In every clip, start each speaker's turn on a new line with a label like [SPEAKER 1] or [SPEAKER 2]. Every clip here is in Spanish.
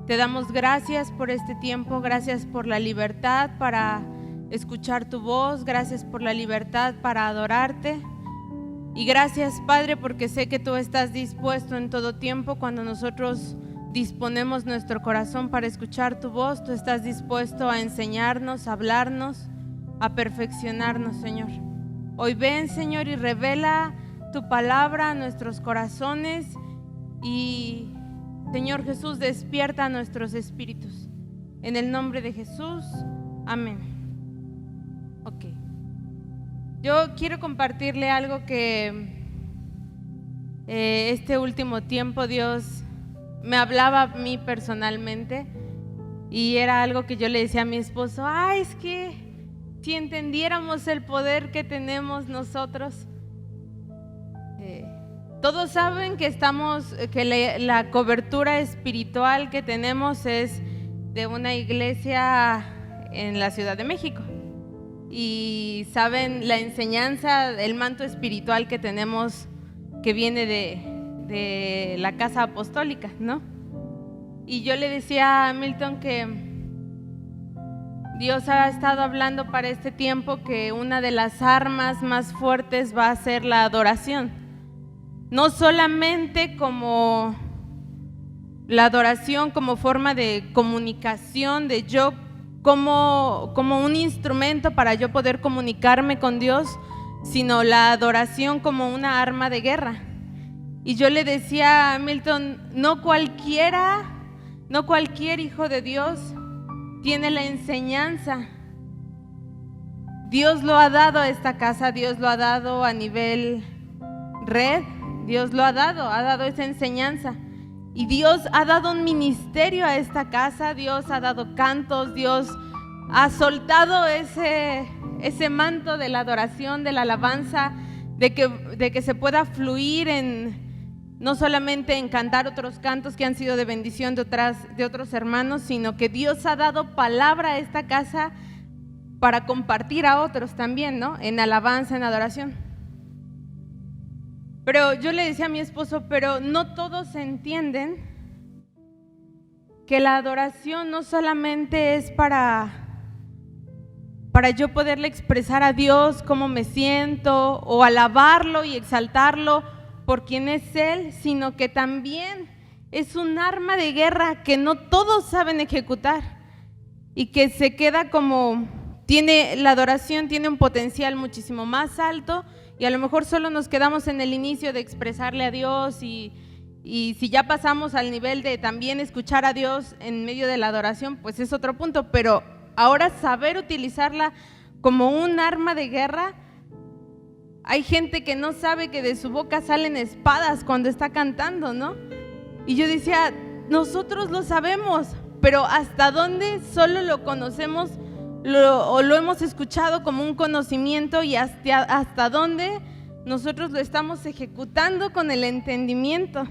[SPEAKER 1] Te damos gracias por este tiempo, gracias por la libertad para escuchar tu voz, gracias por la libertad para adorarte. Y gracias, Padre, porque sé que tú estás dispuesto en todo tiempo. Cuando nosotros disponemos nuestro corazón para escuchar tu voz, tú estás dispuesto a enseñarnos, a hablarnos, a perfeccionarnos, Señor. Hoy ven, Señor, y revela tu palabra a nuestros corazones y, Señor Jesús, despierta nuestros espíritus. En el nombre de Jesús, amén. Ok. Yo quiero compartirle algo que este último tiempo Dios me hablaba a mí personalmente, y era algo que yo le decía a mi esposo: ay, es que si entendiéramos el poder que tenemos nosotros. Todos saben que la cobertura espiritual que tenemos es de una iglesia en la Ciudad de México. Y saben la enseñanza, el manto espiritual que tenemos, que viene de la casa apostólica, ¿no? Y yo le decía a Milton que Dios ha estado hablando para este tiempo que una de las armas más fuertes va a ser la adoración. No solamente como la adoración como forma de comunicación, de yo como un instrumento para yo poder comunicarme con Dios, sino la adoración como una arma de guerra. Y yo le decía a Milton, no cualquier hijo de Dios tiene la enseñanza. Dios lo ha dado a esta casa, Dios lo ha dado a nivel red, Dios lo ha dado esa enseñanza. Y Dios ha dado un ministerio a esta casa, Dios ha dado cantos, Dios ha soltado ese manto de la adoración, de la alabanza, de que se pueda fluir no solamente en cantar otros cantos que han sido de bendición de otros hermanos, sino que Dios ha dado palabra a esta casa para compartir a otros también, ¿no? En alabanza, en adoración. Pero yo le decía a mi esposo, pero no todos entienden que la adoración no solamente es para yo poderle expresar a Dios cómo me siento o alabarlo y exaltarlo por quien es Él, sino que también es un arma de guerra que no todos saben ejecutar y que se queda la adoración tiene un potencial muchísimo más alto. Y a lo mejor solo nos quedamos en el inicio de expresarle a Dios y si ya pasamos al nivel de también escuchar a Dios en medio de la adoración, pues es otro punto. Pero ahora saber utilizarla como un arma de guerra, hay gente que no sabe que de su boca salen espadas cuando está cantando, ¿no? Y yo decía, nosotros lo sabemos, pero ¿hasta dónde solo lo conocemos? O lo hemos escuchado como un conocimiento y hasta dónde nosotros lo estamos ejecutando con el entendimiento,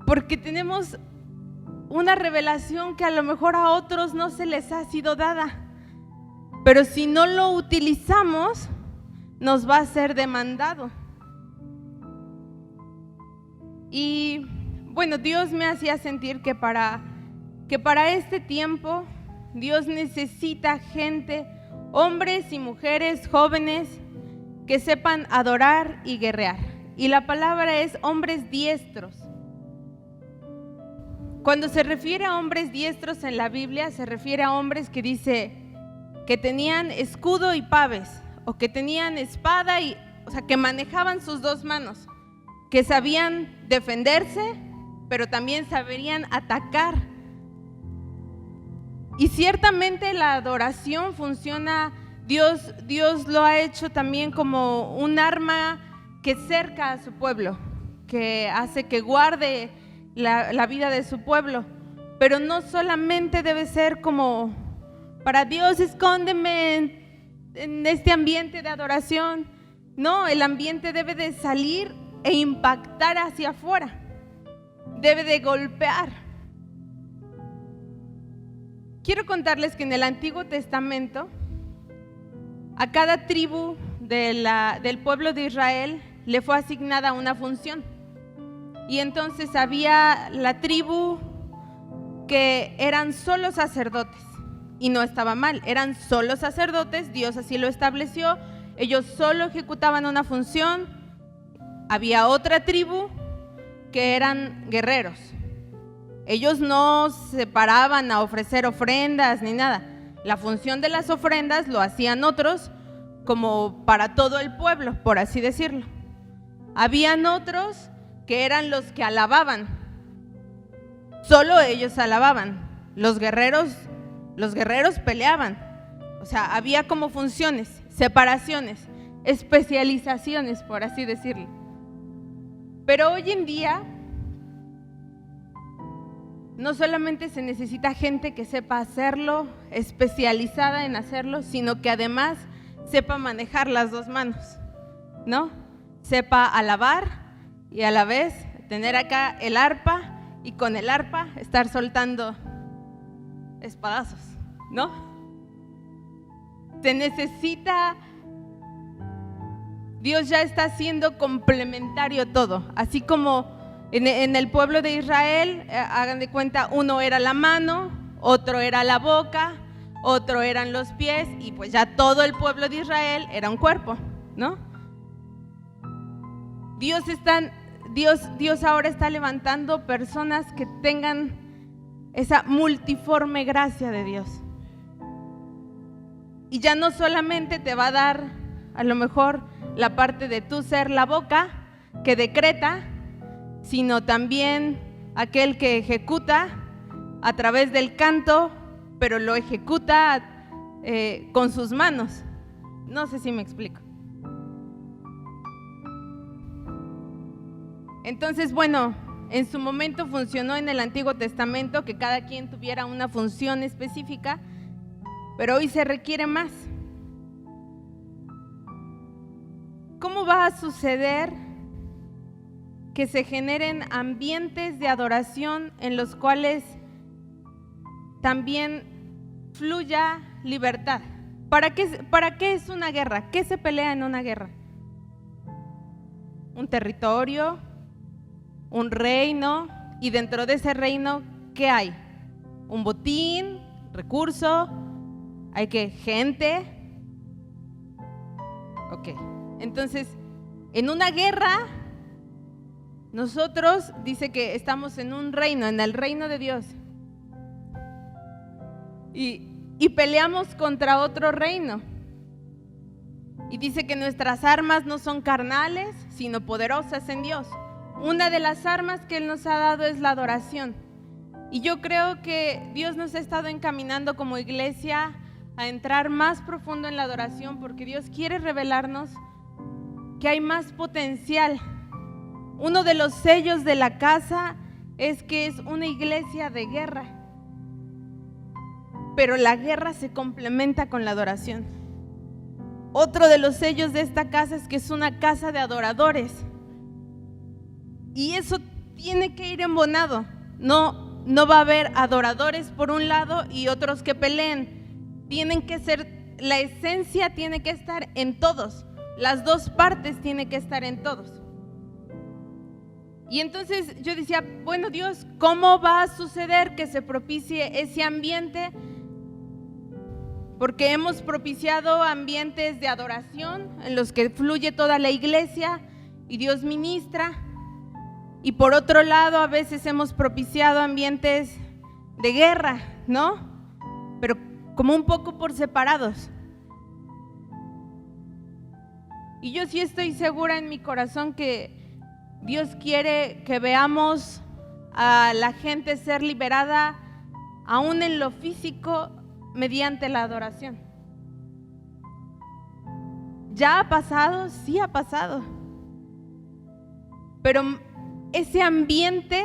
[SPEAKER 1] porque tenemos una revelación que a lo mejor a otros no se les ha sido dada, pero si no lo utilizamos nos va a ser demandado. Y bueno, Dios me hacía sentir que para este tiempo Dios necesita gente, hombres y mujeres, jóvenes, que sepan adorar y guerrear. Y la palabra es hombres diestros. Cuando se refiere a hombres diestros en la Biblia, se refiere a hombres que dice que tenían escudo y paves, o que tenían espada, o sea, que manejaban sus dos manos, que sabían defenderse, pero también sabrían atacar. Y ciertamente la adoración funciona, Dios lo ha hecho también como un arma que cerca a su pueblo, que hace que guarde la vida de su pueblo. Pero no solamente debe ser como para Dios, escóndeme en este ambiente de adoración. No, el ambiente debe de salir e impactar hacia afuera, debe de golpear. Quiero contarles que en el Antiguo Testamento a cada tribu del pueblo de Israel le fue asignada una función. Y entonces había la tribu porque eran solo sacerdotes. Y no estaba mal, eran solo sacerdotes, Dios así lo estableció, ellos solo ejecutaban una función. Había otra tribu que eran guerreros. Ellos no se paraban a ofrecer ofrendas ni nada. La función de las ofrendas lo hacían otros, como para todo el pueblo, por así decirlo. Habían otros que eran los que alababan. Solo ellos alababan. Los guerreros peleaban. O sea, había como funciones, separaciones, especializaciones, por así decirlo. Pero hoy en día no solamente se necesita gente que sepa hacerlo, especializada en hacerlo, sino que además sepa manejar las dos manos, ¿no? Sepa alabar y a la vez tener acá el arpa y con el arpa estar soltando espadazos, ¿no? Se necesita, Dios ya está haciendo complementario todo, así como en el pueblo de Israel, hagan de cuenta, uno era la mano, otro era la boca, otro eran los pies, y pues ya todo el pueblo de Israel era un cuerpo, ¿no? Dios ahora está levantando personas que tengan esa multiforme gracia de Dios. Y ya no solamente te va a dar a lo mejor la parte de tú ser la boca que decreta, sino también aquel que ejecuta a través del canto, pero lo ejecuta con sus manos. No sé si me explico. Entonces, bueno, en su momento funcionó en el Antiguo Testamento que cada quien tuviera una función específica, pero hoy se requiere más. ¿Cómo va a suceder que se generen ambientes de adoración en los cuales también fluya libertad? ¿Para qué es una guerra? ¿Qué se pelea en una guerra? Un territorio, un reino, y dentro de ese reino, ¿qué hay? Un botín, recurso, hay gente. Ok, entonces, en una guerra, nosotros dice que estamos en un reino, en el reino de Dios. Y peleamos contra otro reino. Y dice que nuestras armas no son carnales, sino poderosas en Dios. Una de las armas que Él nos ha dado es la adoración. Y yo creo que Dios nos ha estado encaminando como iglesia a entrar más profundo en la adoración, porque Dios quiere revelarnos que hay más potencial. Uno de los sellos de la casa es que es una iglesia de guerra, pero la guerra se complementa con la adoración. Otro de los sellos de esta casa es que es una casa de adoradores, y eso tiene que ir embonado. No va a haber adoradores por un lado y otros que peleen. Tienen que ser, la esencia tiene que estar en todos, las dos partes tienen que estar en todos. Y entonces yo decía, bueno, Dios, ¿cómo va a suceder que se propicie ese ambiente? Porque hemos propiciado ambientes de adoración en los que fluye toda la iglesia y Dios ministra. Y por otro lado, a veces hemos propiciado ambientes de guerra, ¿no? Pero como un poco por separados. Y yo sí estoy segura en mi corazón que Dios quiere que veamos a la gente ser liberada aún en lo físico mediante la adoración. ¿Ya ha pasado? Sí ha pasado. Pero ese ambiente,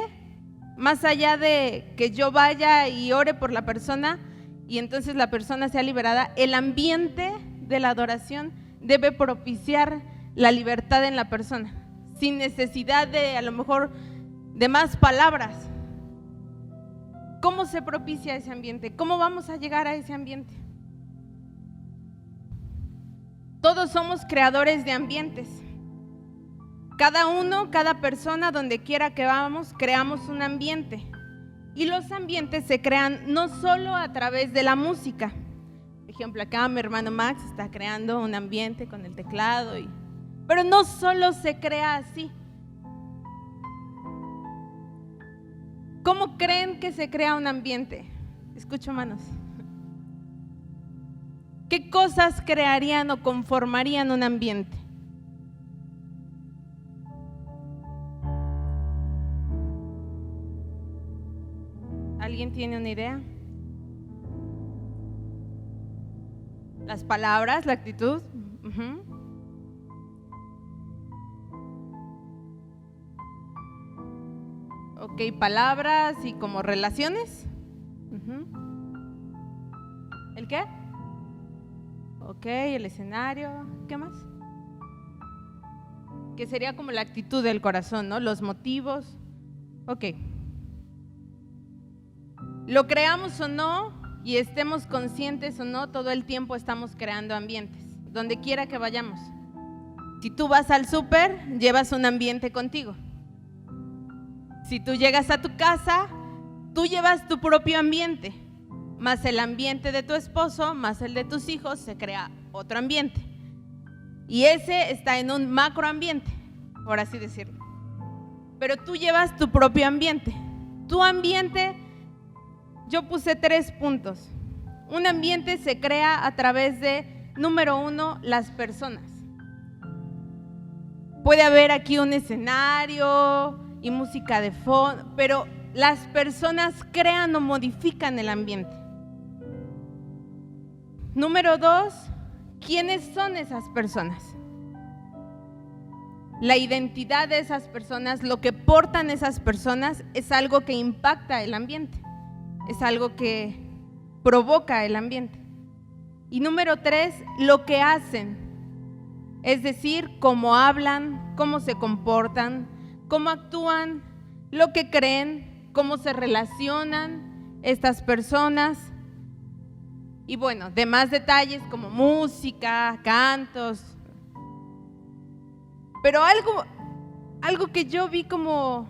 [SPEAKER 1] más allá de que yo vaya y ore por la persona y entonces la persona sea liberada, el ambiente de la adoración debe propiciar la libertad en la persona, sin necesidad de, a lo mejor, de más palabras. ¿Cómo se propicia ese ambiente? ¿Cómo vamos a llegar a ese ambiente? Todos somos creadores de ambientes. Cada uno, cada persona, donde quiera que vamos, creamos un ambiente. Y los ambientes se crean no solo a través de la música. Por ejemplo, acá mi hermano Max está creando un ambiente con el teclado, pero no solo se crea así. ¿Cómo creen que se crea un ambiente? Escucho manos. ¿Qué cosas crearían o conformarían un ambiente? ¿Alguien tiene una idea? Las palabras, la actitud. Ok, palabras y como relaciones. ¿El qué? Ok, el escenario. ¿Qué más? Que sería como la actitud del corazón, ¿no? Los motivos. Ok. Lo creamos o no, y estemos conscientes o no, todo el tiempo estamos creando ambientes, donde quiera que vayamos. Si tú vas al súper, llevas un ambiente contigo. Si tú llegas a tu casa, tú llevas tu propio ambiente, más el ambiente de tu esposo, más el de tus hijos, se crea otro ambiente. Y ese está en un macroambiente, por así decirlo. Pero tú llevas tu propio ambiente. Tu ambiente, yo puse 3 puntos. Un ambiente se crea a través de, número 1, las personas. Puede haber aquí un escenario y música de fondo, pero las personas crean o modifican el ambiente. Número 2, ¿quiénes son esas personas? La identidad de esas personas, lo que portan esas personas, es algo que impacta el ambiente, es algo que provoca el ambiente. Y número 3, lo que hacen, es decir, cómo hablan, cómo se comportan, cómo actúan, lo que creen, cómo se relacionan estas personas. Y bueno, demás detalles como música, cantos. Pero algo que yo vi como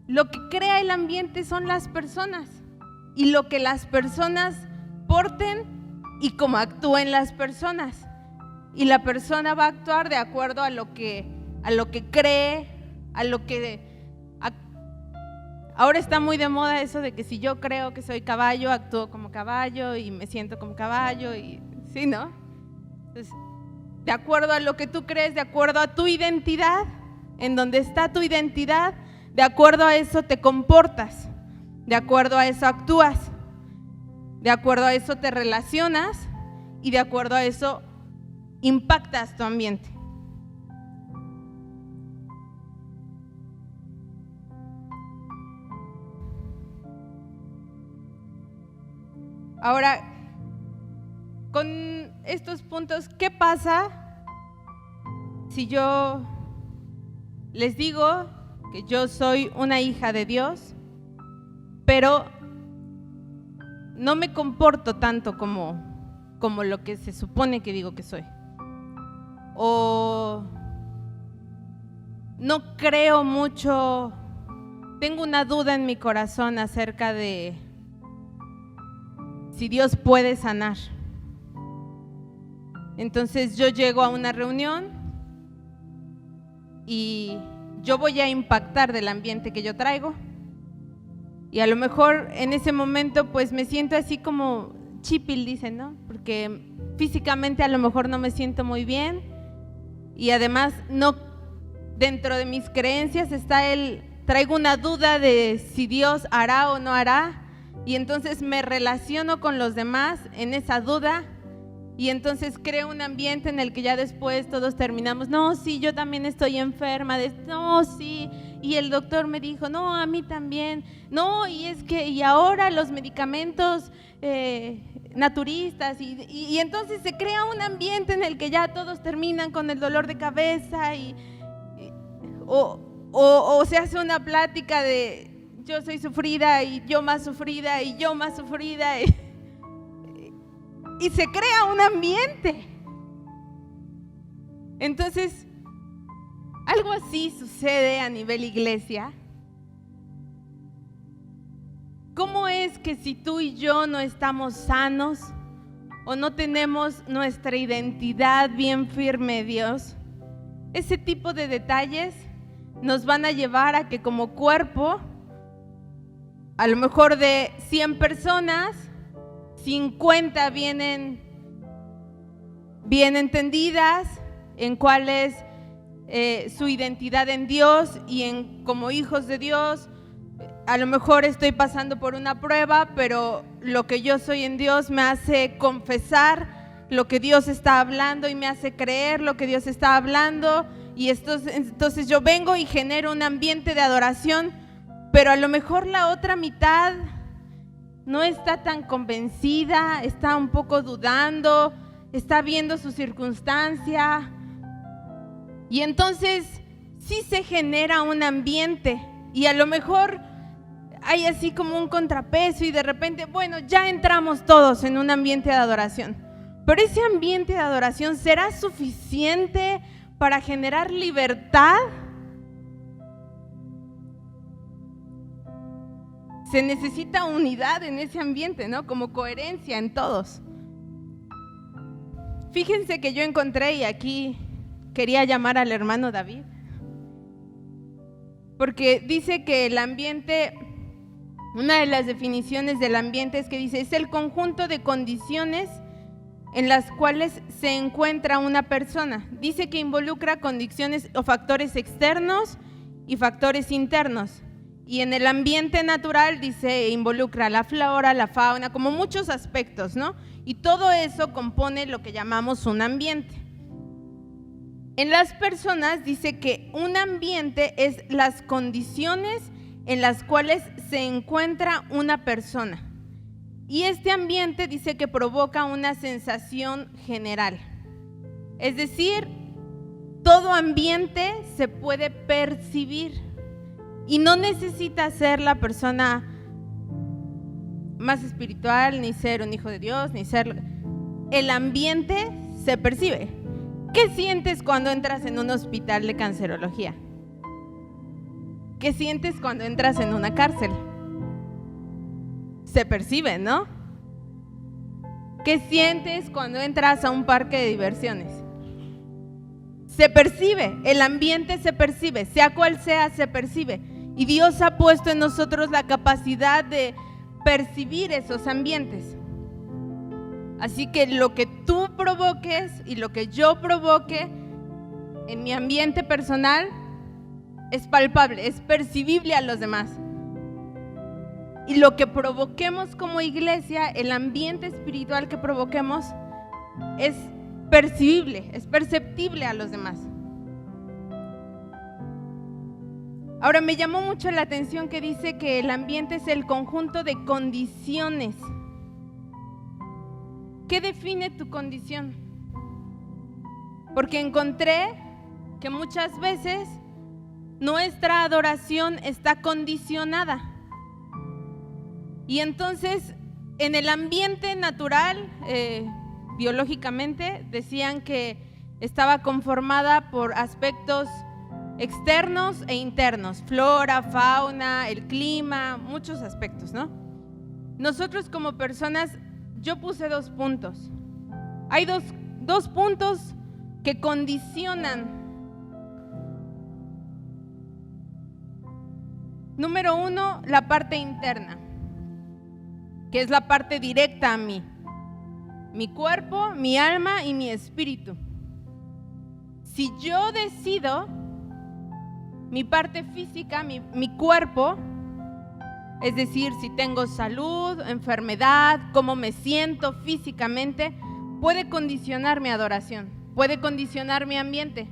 [SPEAKER 1] lo que crea el ambiente son las personas y lo que las personas porten y cómo actúen las personas. Y la persona va a actuar de acuerdo a lo que cree, a lo que… Ahora está muy de moda eso de que si yo creo que soy caballo, actúo como caballo y me siento como caballo, y ¿sí, no? Entonces, de acuerdo a lo que tú crees, de acuerdo a tu identidad, en donde está tu identidad, de acuerdo a eso te comportas, de acuerdo a eso actúas, de acuerdo a eso te relacionas y de acuerdo a eso impactas tu ambiente. Ahora, con estos puntos, ¿qué pasa si yo les digo que yo soy una hija de Dios, pero no me comporto tanto como lo que se supone que digo que soy? O no creo mucho, tengo una duda en mi corazón acerca de si Dios puede sanar. Entonces yo llego a una reunión y yo voy a impactar del ambiente que yo traigo, y a lo mejor en ese momento pues me siento así como chipil, dicen, ¿no? Porque físicamente a lo mejor no me siento muy bien, y además no, dentro de mis creencias está traigo una duda de si Dios hará o no hará, y entonces me relaciono con los demás en esa duda, y entonces creo un ambiente en el que ya después todos terminamos, no, sí, yo también estoy enferma, no, sí, y el doctor me dijo, no, a mí también, no, y es que, y ahora los medicamentos naturistas, y entonces se crea un ambiente en el que ya todos terminan con el dolor de cabeza, o se hace una plática de yo soy sufrida y yo más sufrida y yo más sufrida, y se crea un ambiente. Entonces, algo así sucede a nivel iglesia, ¿cómo es que si tú y yo no estamos sanos o no tenemos nuestra identidad bien firme, Dios, ese tipo de detalles nos van a llevar a que como cuerpo, a lo mejor de 100 personas, 50 vienen bien entendidas en cuál es su identidad en Dios y como hijos de Dios? A lo mejor estoy pasando por una prueba, pero lo que yo soy en Dios me hace confesar lo que Dios está hablando y me hace creer lo que Dios está hablando, y entonces yo vengo y genero un ambiente de adoración, pero a lo mejor la otra mitad no está tan convencida, está un poco dudando, está viendo su circunstancia, y entonces sí se genera un ambiente, y a lo mejor hay así como un contrapeso y de repente, bueno, ya entramos todos en un ambiente de adoración, pero ese ambiente de adoración ¿será suficiente para generar libertad? Se necesita unidad en ese ambiente, ¿no? Como coherencia en todos. Fíjense que yo encontré, y aquí quería llamar al hermano David, porque dice que el ambiente, una de las definiciones del ambiente es que dice, es el conjunto de condiciones en las cuales se encuentra una persona. Dice que involucra condiciones o factores externos y factores internos. Y en el ambiente natural, dice, involucra la flora, la fauna, como muchos aspectos, ¿no? Y todo eso compone lo que llamamos un ambiente. En las personas dice que un ambiente es las condiciones en las cuales se encuentra una persona. Y este ambiente dice que provoca una sensación general. Es decir, todo ambiente se puede percibir y no necesita ser la persona más espiritual, ni ser un hijo de Dios, ni ser... El ambiente se percibe. ¿Qué sientes cuando entras en un hospital de cancerología? ¿Qué sientes cuando entras en una cárcel? Se percibe, ¿no? ¿Qué sientes cuando entras a un parque de diversiones? Se percibe, el ambiente se percibe, sea cual sea, se percibe. Y Dios ha puesto en nosotros la capacidad de percibir esos ambientes. Así que lo que tú provoques y lo que yo provoque en mi ambiente personal es palpable, es percibible a los demás. Y lo que provoquemos como iglesia, el ambiente espiritual que provoquemos, es percibible, es perceptible a los demás. Ahora, me llamó mucho la atención que dice que el ambiente es el conjunto de condiciones. ¿Qué define tu condición? Porque encontré que muchas veces nuestra adoración está condicionada. Y entonces, en el ambiente natural, biológicamente, decían que estaba conformada por aspectos externos e internos, flora, fauna, el clima, muchos aspectos, ¿no? Nosotros como personas, yo puse 2 puntos. Hay dos puntos que condicionan. Número 1, la parte interna, que es la parte directa a mí, mi cuerpo, mi alma y mi espíritu. Si yo decido, mi parte física, mi cuerpo, es decir, si tengo salud, enfermedad, cómo me siento físicamente, puede condicionar mi adoración, puede condicionar mi ambiente.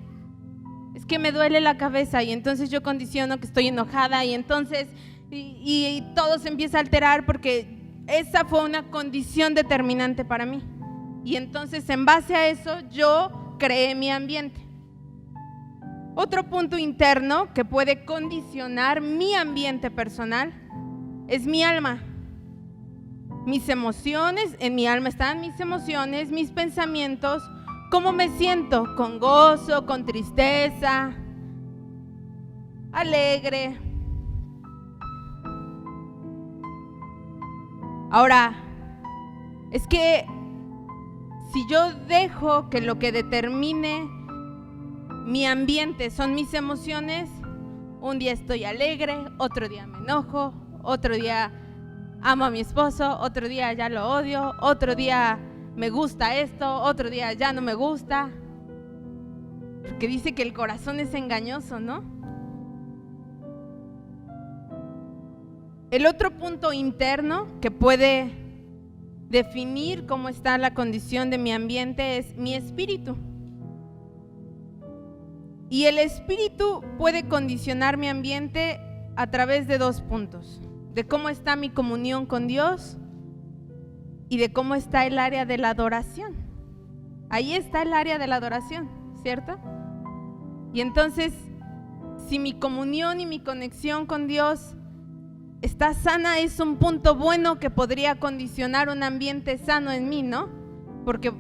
[SPEAKER 1] Es que me duele la cabeza y entonces yo condiciono que estoy enojada y entonces y todo se empieza a alterar porque esa fue una condición determinante para mí. Y entonces en base a eso yo creé mi ambiente. Otro punto interno que puede condicionar mi ambiente personal es mi alma. Mis emociones, en mi alma están mis emociones, mis pensamientos, cómo me siento, con gozo, con tristeza, alegre. Ahora, es que si yo dejo que lo que determine mi ambiente son mis emociones, un día estoy alegre, otro día me enojo, otro día amo a mi esposo, otro día ya lo odio, otro día me gusta esto, otro día ya no me gusta. Porque dice que el corazón es engañoso, ¿no? El otro punto interno que puede definir cómo está la condición de mi ambiente es mi espíritu. Y el espíritu puede condicionar mi ambiente a través de dos puntos: de cómo está mi comunión con Dios y de cómo está el área de la adoración. Ahí está el área de la adoración, ¿cierto? Y entonces, si mi comunión y mi conexión con Dios está sana, es un punto bueno que podría condicionar un ambiente sano en mí, ¿no? Porque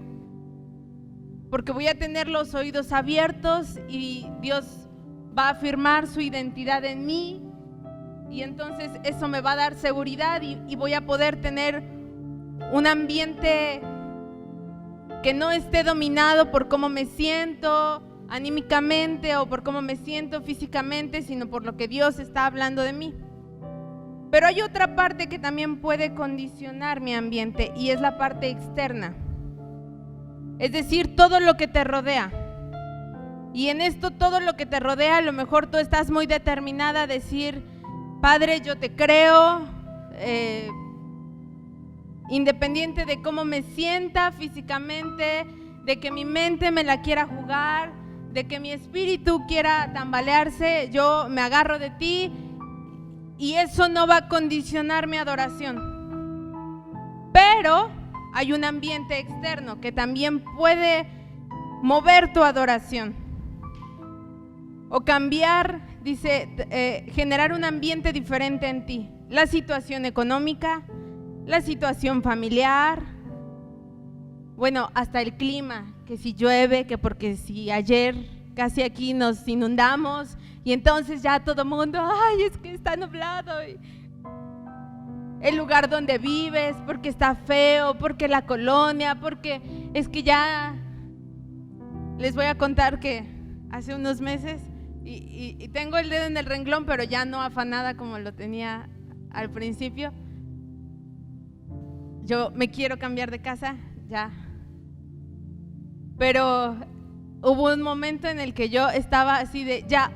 [SPEAKER 1] voy a tener los oídos abiertos y Dios va a afirmar su identidad en mí, y entonces eso me va a dar seguridad y voy a poder tener un ambiente que no esté dominado por cómo me siento anímicamente o por cómo me siento físicamente, sino por lo que Dios está hablando de mí. Pero hay otra parte que también puede condicionar mi ambiente, y es la parte externa. Es decir, todo lo que te rodea. Y en esto, todo lo que te rodea, a lo mejor tú estás muy determinada a decir: Padre, yo te creo, independiente de cómo me sienta físicamente, de que mi mente me la quiera jugar, de que mi espíritu quiera tambalearse, yo me agarro de ti, y eso no va a condicionar mi adoración. Pero hay un ambiente externo que también puede mover tu adoración o cambiar, dice, generar un ambiente diferente en ti. La situación económica, la situación familiar, bueno, hasta el clima, que si llueve, que porque si ayer casi aquí nos inundamos y entonces ya todo el mundo, ay, es que está nublado. El lugar donde vives, porque está feo, porque la colonia, porque es que ya les voy a contar que hace unos meses y tengo el dedo en el renglón, pero ya no afanada como lo tenía al principio. Yo me quiero cambiar de casa, ya. Pero hubo un momento en el que yo estaba así de ya,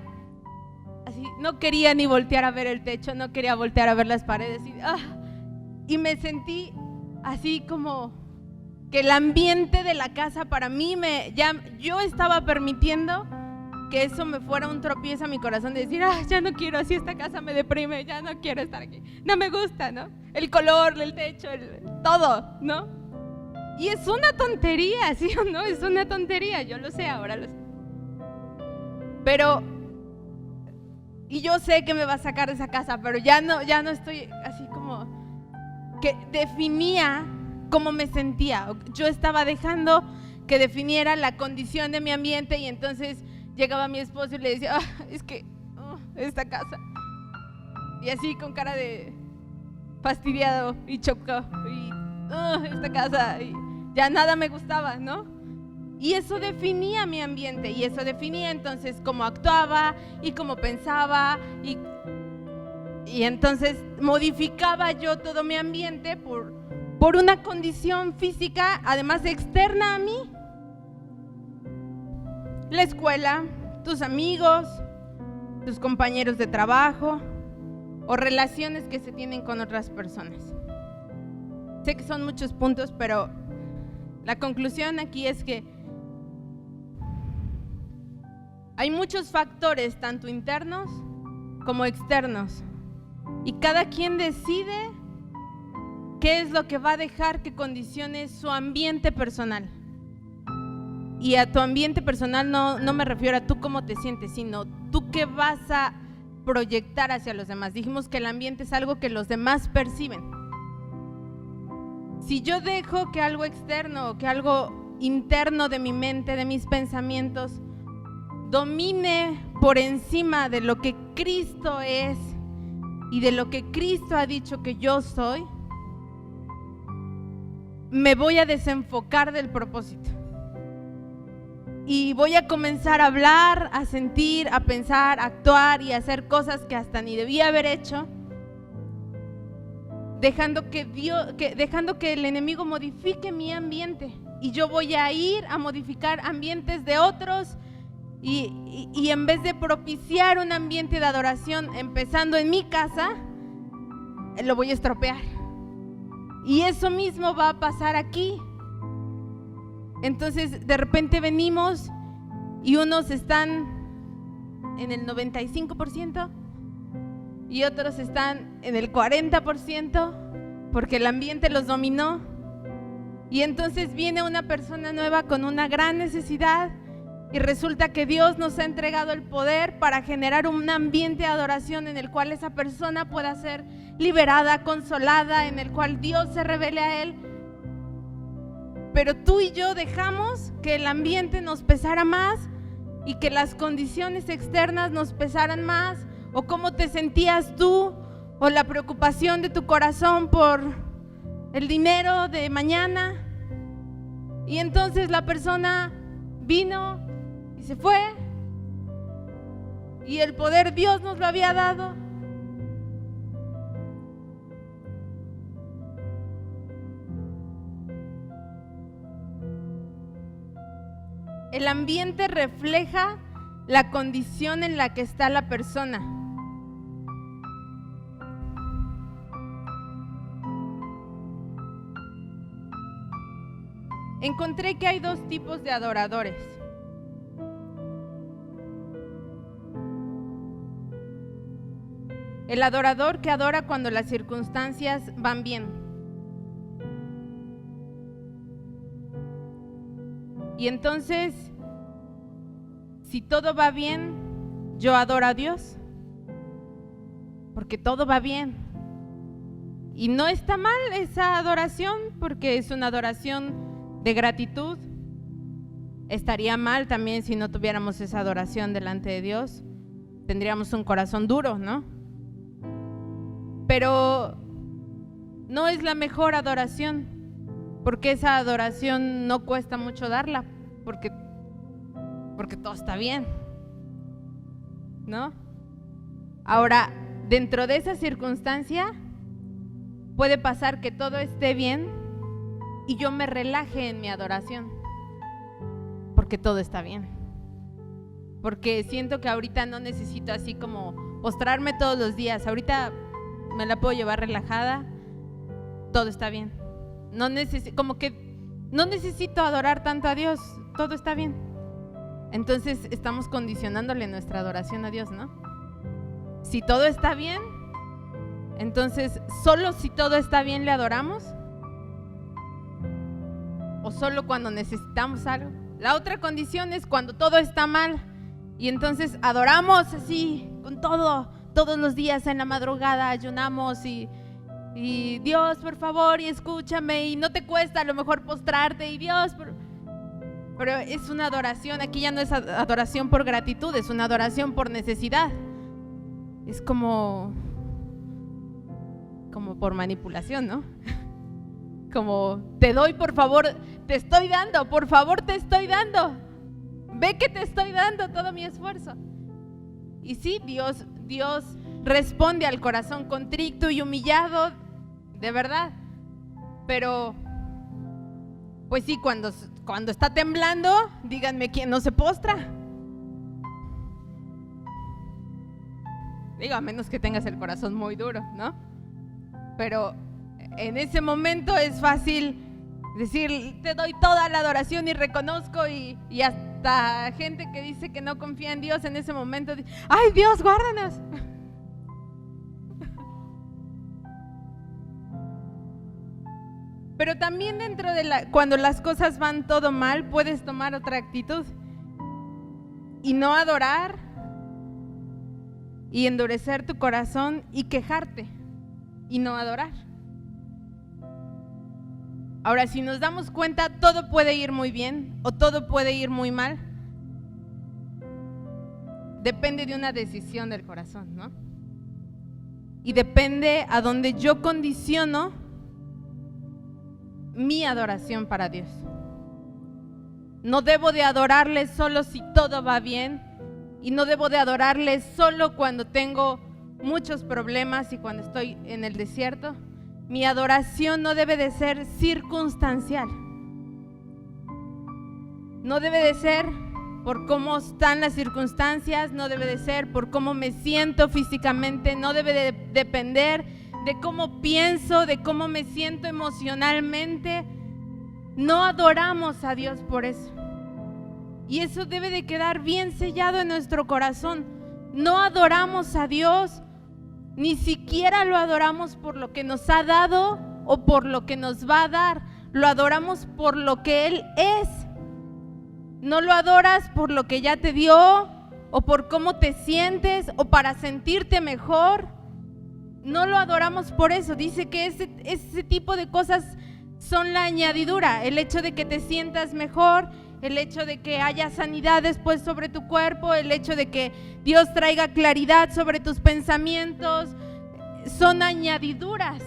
[SPEAKER 1] así, no quería ni voltear a ver el techo, no quería voltear a ver las paredes y me sentí así como que el ambiente de la casa para mí yo estaba permitiendo que eso me fuera un tropiezo a mi corazón, de decir, ya no quiero, así esta casa me deprime, ya no quiero estar aquí, no me gusta, ¿no? El color, el techo, todo, ¿no? Y es una tontería, ¿sí o no? Es una tontería, yo lo sé, ahora lo sé. Pero, y yo sé que me va a sacar de esa casa, pero ya no estoy así como que definía cómo me sentía. Yo estaba dejando que definiera la condición de mi ambiente, y entonces llegaba mi esposo y le decía, es que esta casa. Y así con cara de fastidiado y chocado, y esta casa, y ya nada me gustaba, ¿no? Y eso definía mi ambiente, y eso definía entonces cómo actuaba y cómo pensaba, y entonces modificaba yo todo mi ambiente por una condición física, además externa a mí. La escuela, tus amigos, tus compañeros de trabajo o relaciones que se tienen con otras personas. Sé que son muchos puntos, pero la conclusión aquí es que hay muchos factores, tanto internos como externos, y cada quien decide qué es lo que va a dejar que condicione su ambiente personal. Y a tu ambiente personal no me refiero a tú cómo te sientes, sino tú qué vas a proyectar hacia los demás. Dijimos que el ambiente es algo que los demás perciben. Si yo dejo que algo externo, que algo interno de mi mente, de mis pensamientos, domine por encima de lo que Cristo es y de lo que Cristo ha dicho que yo soy, me voy a desenfocar del propósito. Y voy a comenzar a hablar, a sentir, a pensar, a actuar y a hacer cosas que hasta ni debía haber hecho, dejando que el enemigo modifique mi ambiente. Y yo voy a ir a modificar ambientes de otros y en vez de propiciar un ambiente de adoración empezando en mi casa, lo voy a estropear. Y eso mismo va a pasar aquí. Entonces de repente venimos y unos están en el 95% y otros están en el 40% porque el ambiente los dominó. Y entonces viene una persona nueva con una gran necesidad y resulta que Dios nos ha entregado el poder para generar un ambiente de adoración en el cual esa persona pueda ser liberada, consolada, en el cual Dios se revele a él. Pero tú y yo dejamos que el ambiente nos pesara más y que las condiciones externas nos pesaran más, o cómo te sentías tú, o la preocupación de tu corazón por el dinero de mañana. Y entonces la persona vino y se fue, y el poder Dios nos lo había dado. El ambiente refleja la condición en la que está la persona. Encontré que hay dos tipos de adoradores. El adorador que adora cuando las circunstancias van bien. Y entonces, si todo va bien, yo adoro a Dios, porque todo va bien. Y no está mal esa adoración, porque es una adoración de gratitud. Estaría mal también si no tuviéramos esa adoración delante de Dios. Tendríamos un corazón duro, ¿no? Pero no es la mejor adoración, porque esa adoración no cuesta mucho darla, porque todo está bien, ¿no? Ahora, dentro de esa circunstancia, puede pasar que todo esté bien y yo me relaje en mi adoración, porque todo está bien. Porque siento que ahorita no necesito así como postrarme todos los días. Ahorita me la puedo llevar relajada, todo está bien. No necesito adorar tanto a Dios, todo está bien. Entonces estamos condicionándole nuestra adoración a Dios, ¿no? Si todo está bien, entonces solo si todo está bien le adoramos, o solo cuando necesitamos algo. La otra condición es cuando todo está mal y entonces adoramos así con todo, todos los días en la madrugada ayunamos y Dios, por favor, y escúchame, y no te cuesta a lo mejor postrarte, y Dios, pero es una adoración. Aquí ya no es adoración por gratitud, es una adoración por necesidad. Es como por manipulación, ¿no? Como te doy, por favor, te estoy dando, por favor te estoy dando, ve que te estoy dando todo mi esfuerzo. Y sí, Dios responde al corazón contrito y humillado, de verdad. Pero, pues sí, cuando está temblando, díganme quién no se postra. Digo, a menos que tengas el corazón muy duro, ¿no? Pero en ese momento es fácil decir, te doy toda la adoración y reconozco, y hasta gente que dice que no confía en Dios en ese momento dice, ¡ay, Dios, guárdanos! Pero también dentro de cuando las cosas van todo mal, puedes tomar otra actitud y no adorar y endurecer tu corazón y quejarte y no adorar. Ahora, si nos damos cuenta, todo puede ir muy bien o todo puede ir muy mal. Depende de una decisión del corazón, ¿no? Y depende a donde yo condiciono mi adoración para Dios. No debo de adorarle solo si todo va bien, y no debo de adorarle solo cuando tengo muchos problemas y cuando estoy en el desierto. Mi adoración no debe de ser circunstancial. No debe de ser por cómo están las circunstancias, no debe de ser por cómo me siento físicamente, no debe de depender de cómo pienso, de cómo me siento emocionalmente. No adoramos a Dios por eso. Y eso debe de quedar bien sellado en nuestro corazón. No adoramos a Dios, ni siquiera lo adoramos por lo que nos ha dado o por lo que nos va a dar. Lo adoramos por lo que Él es. No lo adoras por lo que ya te dio o por cómo te sientes o para sentirte mejor. No lo adoramos por eso. Dice que ese tipo de cosas son la añadidura. El hecho de que te sientas mejor, el hecho de que haya sanidad después sobre tu cuerpo, el hecho de que Dios traiga claridad sobre tus pensamientos, son añadiduras.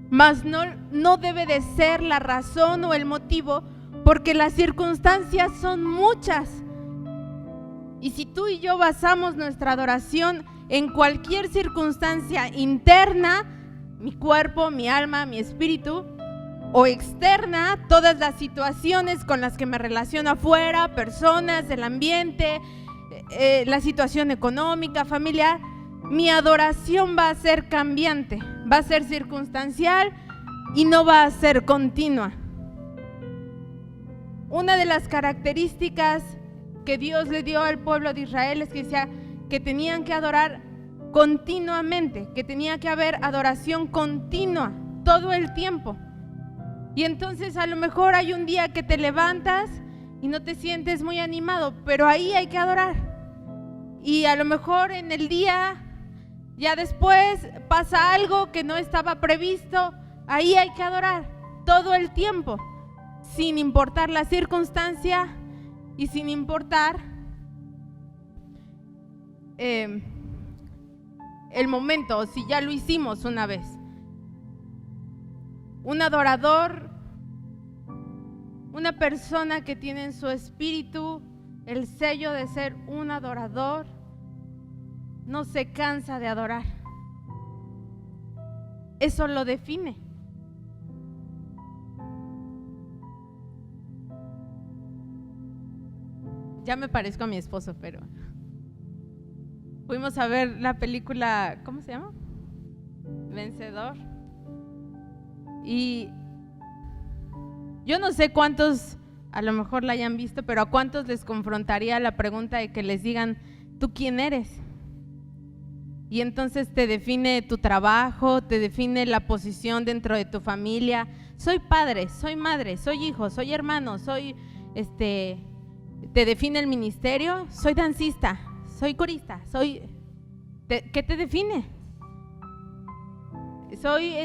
[SPEAKER 1] Mas no debe de ser la razón o el motivo, porque las circunstancias son muchas. Y si tú y yo basamos nuestra adoración en cualquier circunstancia interna, mi cuerpo, mi alma, mi espíritu, o externa, todas las situaciones con las que me relaciono afuera, personas, el ambiente, la situación económica, familiar, mi adoración va a ser cambiante, va a ser circunstancial y no va a ser continua. Una de las características que Dios le dio al pueblo de Israel es que decía que tenían que adorar continuamente, que tenía que haber adoración continua todo el tiempo. Y entonces a lo mejor hay un día que te levantas y no te sientes muy animado, pero ahí hay que adorar. Y a lo mejor en el día, ya después pasa algo que no estaba previsto, ahí hay que adorar todo el tiempo, sin importar la circunstancia y sin importar el momento, o si ya lo hicimos una vez. Un adorador, una persona que tiene en su espíritu el sello de ser un adorador, no se cansa de adorar. Eso lo define. Ya me parezco a mi esposo, pero fuimos a ver la película, ¿cómo se llama? Vencedor. Y yo no sé cuántos a lo mejor la hayan visto, pero a cuántos les confrontaría la pregunta de que les digan, ¿tú quién eres? Y entonces te define tu trabajo, te define la posición dentro de tu familia. Soy padre, soy madre, soy hijo, soy hermano, soy te define el ministerio, soy dancista, soy corista, ¿qué te define? Soy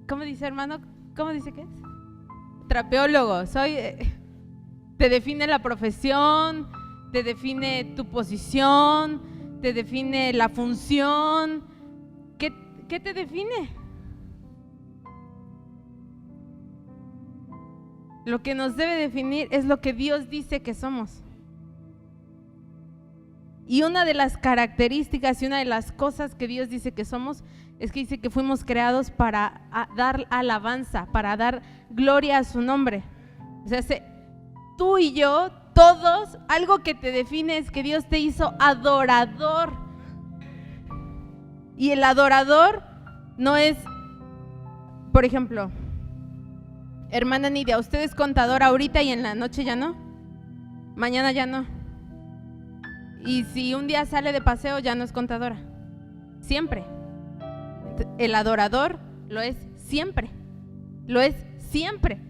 [SPEAKER 1] ¿cómo dice, hermano? ¿Cómo dice que es? Trapeólogo. Te define la profesión, te define tu posición, te define la función. ¿Qué te define? Lo que nos debe definir es lo que Dios dice que somos. Y una de las características y una de las cosas que Dios dice que somos es que dice que fuimos creados para dar alabanza, para dar gloria a su nombre. O sea, tú y yo, todos, algo que te define es que Dios te hizo adorador. Y el adorador no es, por ejemplo, hermana Nidia, usted es contadora ahorita y en la noche ya no, mañana ya no. Y si un día sale de paseo ya no es contadora, siempre. El adorador lo es siempre, lo es siempre.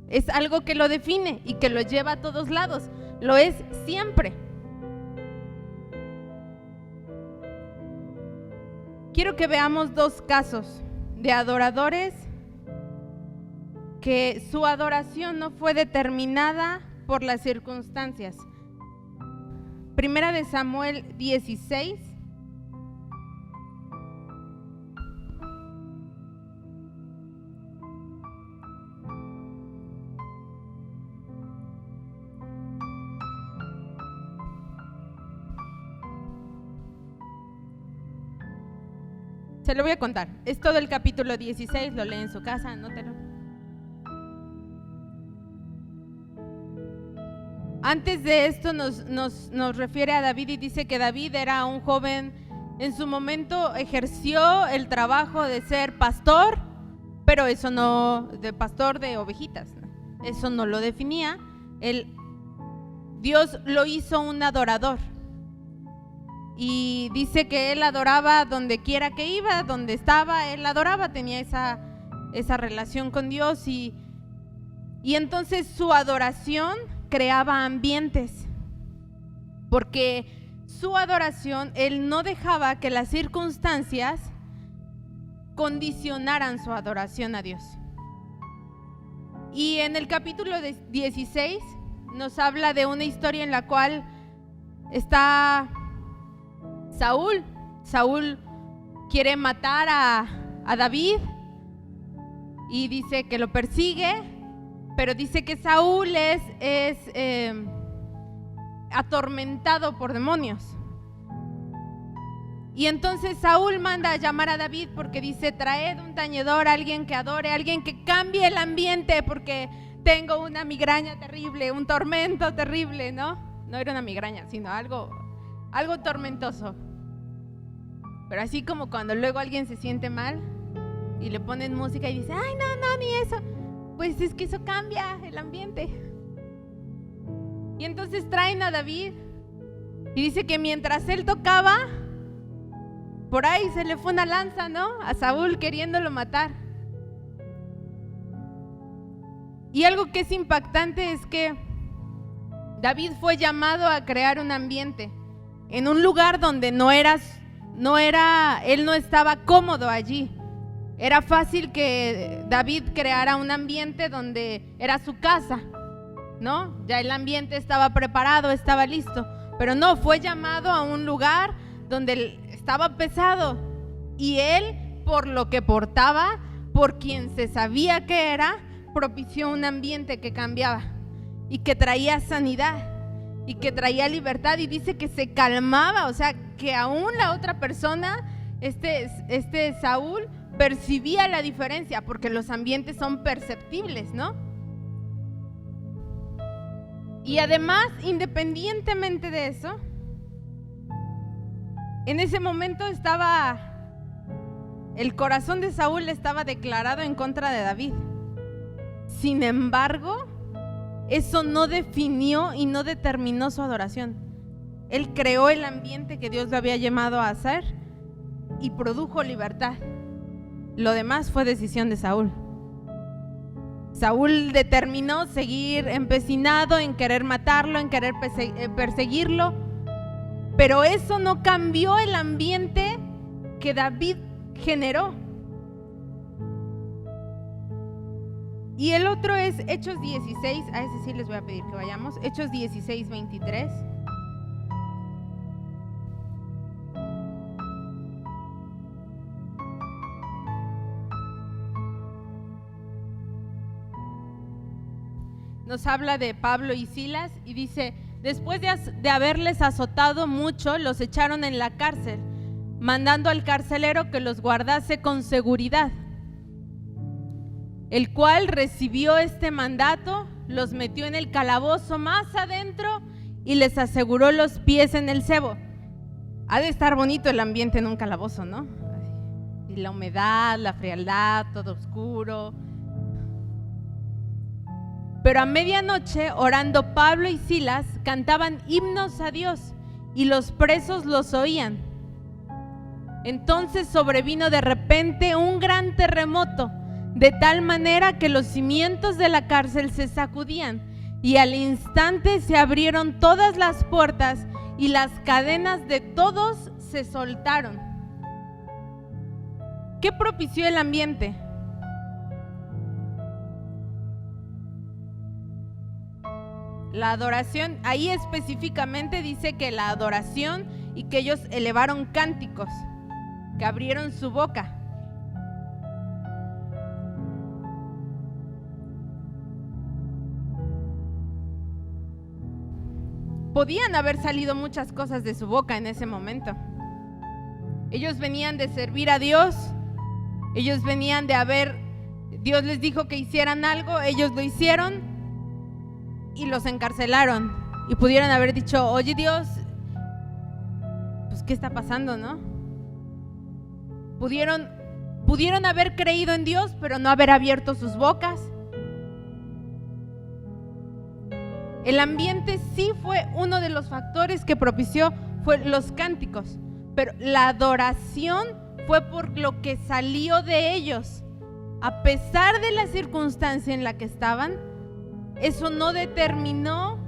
[SPEAKER 1] Es algo que lo define y que lo lleva a todos lados, lo es siempre. Quiero que veamos dos casos de adoradores que su adoración no fue determinada por las circunstancias. Primera de Samuel 16. Se lo voy a contar. Es todo el capítulo 16, lo lee en su casa, anótelo. Antes de esto nos refiere a David y dice que David era un joven, en su momento ejerció el trabajo de ser pastor, pero eso no, de pastor de ovejitas, eso no lo definía. Dios lo hizo un adorador. Y dice que él adoraba donde quiera que iba, donde estaba, él adoraba, tenía esa relación con Dios y entonces su adoración creaba ambientes, porque su adoración, él no dejaba que las circunstancias condicionaran su adoración a Dios. Y en el capítulo 16 nos habla de una historia en la cual está Saúl quiere matar a David y dice que lo persigue, pero dice que Saúl es atormentado por demonios. Y entonces Saúl manda a llamar a David porque dice: traed un tañedor, alguien que adore, alguien que cambie el ambiente, porque tengo una migraña terrible, un tormento terrible, ¿no? No era una migraña, sino algo tormentoso. Pero así como cuando luego alguien se siente mal y le ponen música y dice: ay, no, ni eso. Pues es que eso cambia el ambiente. Y entonces traen a David y dice que mientras él tocaba, por ahí se le fue una lanza, ¿no? A Saúl queriéndolo matar. Y algo que es impactante es que David fue llamado a crear un ambiente en un lugar donde él no estaba cómodo allí. Era fácil que David creara un ambiente donde era su casa, ¿no? Ya el ambiente estaba preparado, estaba listo, pero no, fue llamado a un lugar donde estaba pesado y él, por lo que portaba, por quien se sabía que era, propició un ambiente que cambiaba y que traía sanidad y que traía libertad, y dice que se calmaba, o sea, que aún la otra persona, Saúl, percibía la diferencia, porque los ambientes son perceptibles, ¿no? Y además, independientemente de eso, en ese momento el corazón de Saúl estaba declarado en contra de David. Sin embargo, eso no definió y no determinó su adoración. Él creó el ambiente que Dios le había llamado a hacer y produjo libertad. Lo demás fue decisión de Saúl. Saúl determinó seguir empecinado en querer matarlo, en querer perseguirlo, pero eso no cambió el ambiente que David generó. Y el otro es Hechos 16, a ese sí les voy a pedir que vayamos, Hechos 16, 23. Nos habla de Pablo y Silas y dice: después de haberles azotado mucho, los echaron en la cárcel, mandando al carcelero que los guardase con seguridad, el cual recibió este mandato, los metió en el calabozo más adentro y les aseguró los pies en el cebo. Ha de estar bonito el ambiente en un calabozo, ¿no? Y la humedad, la frialdad, todo oscuro. Pero a medianoche, orando, Pablo y Silas cantaban himnos a Dios y los presos los oían. Entonces sobrevino de repente un gran terremoto, de tal manera que los cimientos de la cárcel se sacudían, y al instante se abrieron todas las puertas y las cadenas de todos se soltaron. ¿Qué propició el ambiente? La adoración. Ahí específicamente dice que la adoración y que ellos elevaron cánticos, que abrieron su boca. Podían haber salido muchas cosas de su boca en ese momento, Ellos venían de servir a Dios, ellos venían de Dios les dijo que hicieran algo, ellos lo hicieron y los encarcelaron. Y pudieron haber dicho, oye Dios, pues ¿qué está pasando, no? Pudieron haber creído en Dios, pero no haber abierto sus bocas. El ambiente sí fue uno de los factores que propició, fue los cánticos, pero la adoración fue por lo que salió de ellos. A pesar de la circunstancia en la que estaban, eso no determinó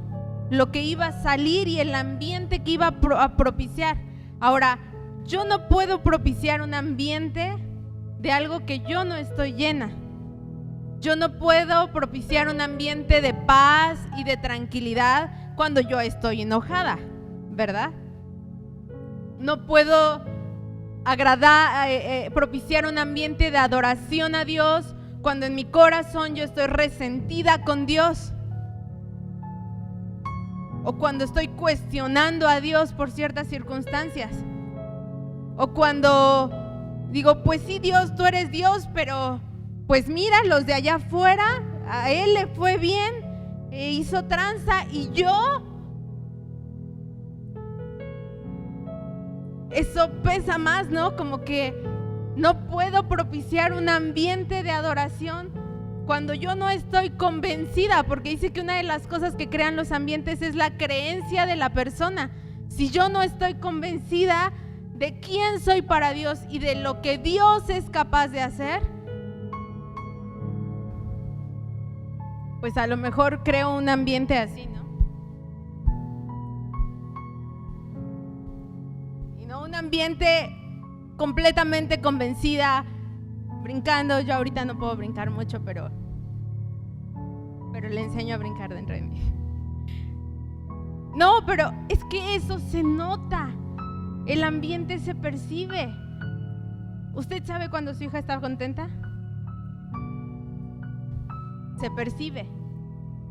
[SPEAKER 1] lo que iba a salir y el ambiente que iba a propiciar. Ahora, yo no puedo propiciar un ambiente de algo que yo no estoy llena. Yo no puedo propiciar un ambiente de paz y de tranquilidad cuando yo estoy enojada, ¿verdad? No puedo propiciar un ambiente de adoración a Dios cuando en mi corazón yo estoy resentida con Dios, o cuando estoy cuestionando a Dios por ciertas circunstancias, o cuando digo, pues sí Dios, tú eres Dios, pero pues mira, los de allá afuera, a él le fue bien, hizo tranza y yo. Eso pesa más, ¿no? Como que no puedo propiciar un ambiente de adoración cuando yo no estoy convencida, porque dice que una de las cosas que crean los ambientes es la creencia de la persona. Si yo no estoy convencida de quién soy para Dios y de lo que Dios es capaz de hacer, pues a lo mejor creo un ambiente así, ¿no? Y no un ambiente completamente convencida, brincando. Yo ahorita no puedo brincar mucho, pero le enseño a brincar dentro de mí. No, pero es que eso se nota. El ambiente se percibe. ¿Usted sabe cuando su hija está contenta? Se percibe.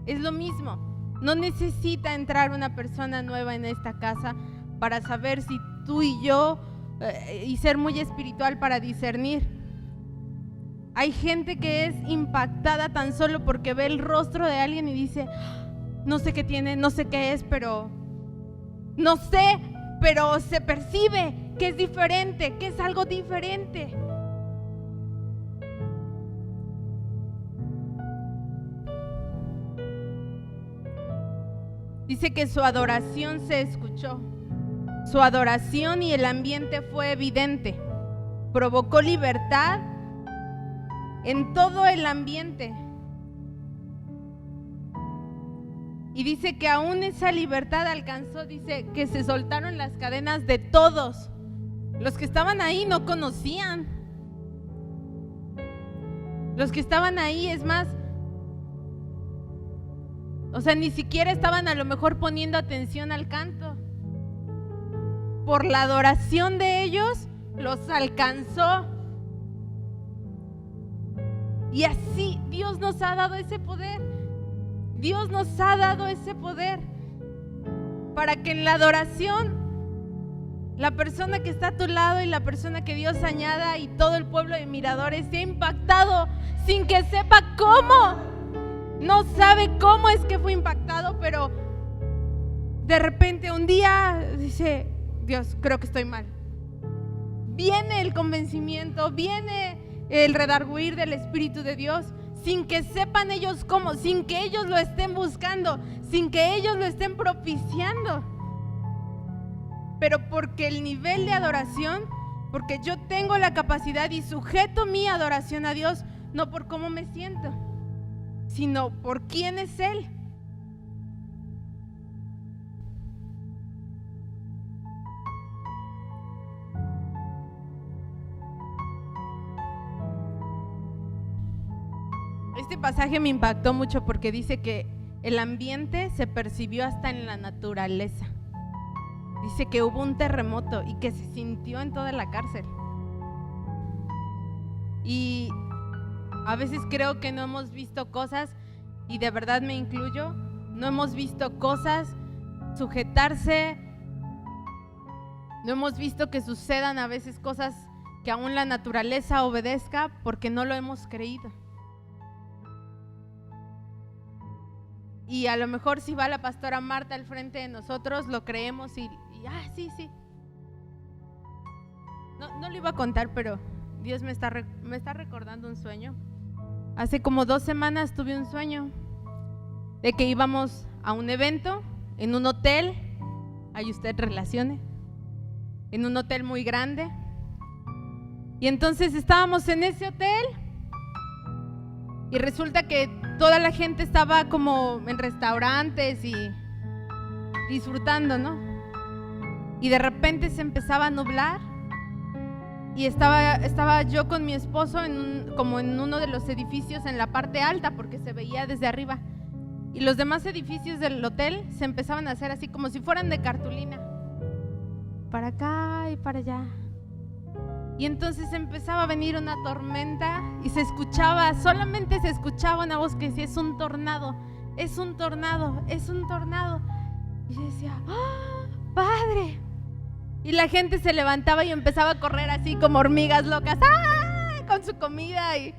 [SPEAKER 1] Es lo mismo. No necesita entrar una persona nueva en esta casa para saber si tú y yo, y ser muy espiritual para discernir. Hay gente que es impactada tan solo porque ve el rostro de alguien y dice, no sé qué tiene, no sé qué es, pero se percibe que es diferente, que es algo diferente. Dice que su adoración se escuchó. Su adoración y el ambiente fue evidente. Provocó libertad en todo el ambiente. Y dice que aún esa libertad alcanzó, dice que se soltaron las cadenas de todos. Los que estaban ahí no conocían. Los que estaban ahí, es más, o sea, ni siquiera estaban a lo mejor poniendo atención al canto. Por la adoración de ellos, los alcanzó. Y así Dios nos ha dado ese poder. Dios nos ha dado ese poder para que en la adoración la persona que está a tu lado y la persona que Dios añada y todo el pueblo de miradores sea impactado sin que sepa cómo. No sabe cómo es que fue impactado, pero de repente un día dice, Dios, creo que estoy mal. Viene el convencimiento, viene el redarguir del Espíritu de Dios, sin que sepan ellos cómo, sin que ellos lo estén buscando, sin que ellos lo estén propiciando. Pero porque el nivel de adoración, porque yo tengo la capacidad y sujeto mi adoración a Dios, no por cómo me siento, sino por quién es Él. Este pasaje me impactó mucho porque dice que el ambiente se percibió hasta en la naturaleza. Dice que hubo un terremoto y que se sintió en toda la cárcel. Y a veces creo que no hemos visto cosas, y de verdad me incluyo, no hemos visto cosas sujetarse No hemos visto que sucedan a veces cosas que aún la naturaleza obedezca porque no lo hemos creído. Y a lo mejor si va la pastora Marta al frente de nosotros, lo creemos y sí. No lo iba a contar, pero Dios me está recordando un sueño. Hace como 2 semanas tuve un sueño de que íbamos a un evento en un hotel, ahí usted relacione, en un hotel muy grande. Y entonces estábamos en ese hotel y resulta que toda la gente estaba como en restaurantes y disfrutando, ¿no? Y de repente se empezaba a nublar y estaba yo con mi esposo como en uno de los edificios en la parte alta porque se veía desde arriba. Y los demás edificios del hotel se empezaban a hacer así como si fueran de cartulina, para acá y para allá. Y entonces empezaba a venir una tormenta y solamente se escuchaba una voz que decía: es un tornado, es un tornado, es un tornado. Y yo decía: ¡ah, Padre! Y la gente se levantaba y empezaba a correr así como hormigas locas, ¡ah!, con su comida y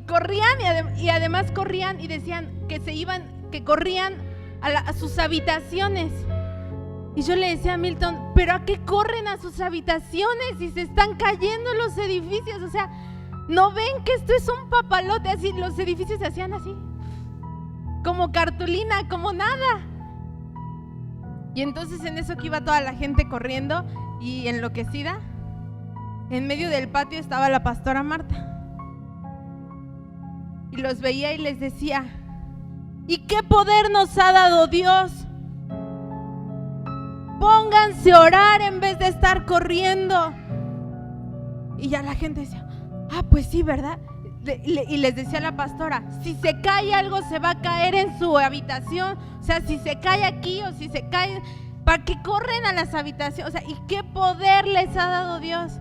[SPEAKER 1] corrían y además corrían y decían que corrían a sus habitaciones. Y yo le decía a Milton: ¿pero a qué corren a sus habitaciones si se están cayendo los edificios? O sea, ¿no ven que esto es un papalote? Así, los edificios se hacían así, como cartulina, como nada. Y entonces en eso que iba toda la gente corriendo y enloquecida, en medio del patio estaba la pastora Marta. Y los veía y les decía: ¿y qué poder nos ha dado Dios? Pónganse a orar en vez de estar corriendo. Y ya la gente decía: pues sí, ¿verdad? Y les decía a la pastora: si se cae algo se va a caer en su habitación. O sea, si se cae aquí o si se cae, ¿para qué corren a las habitaciones? O sea, ¿y qué poder les ha dado Dios?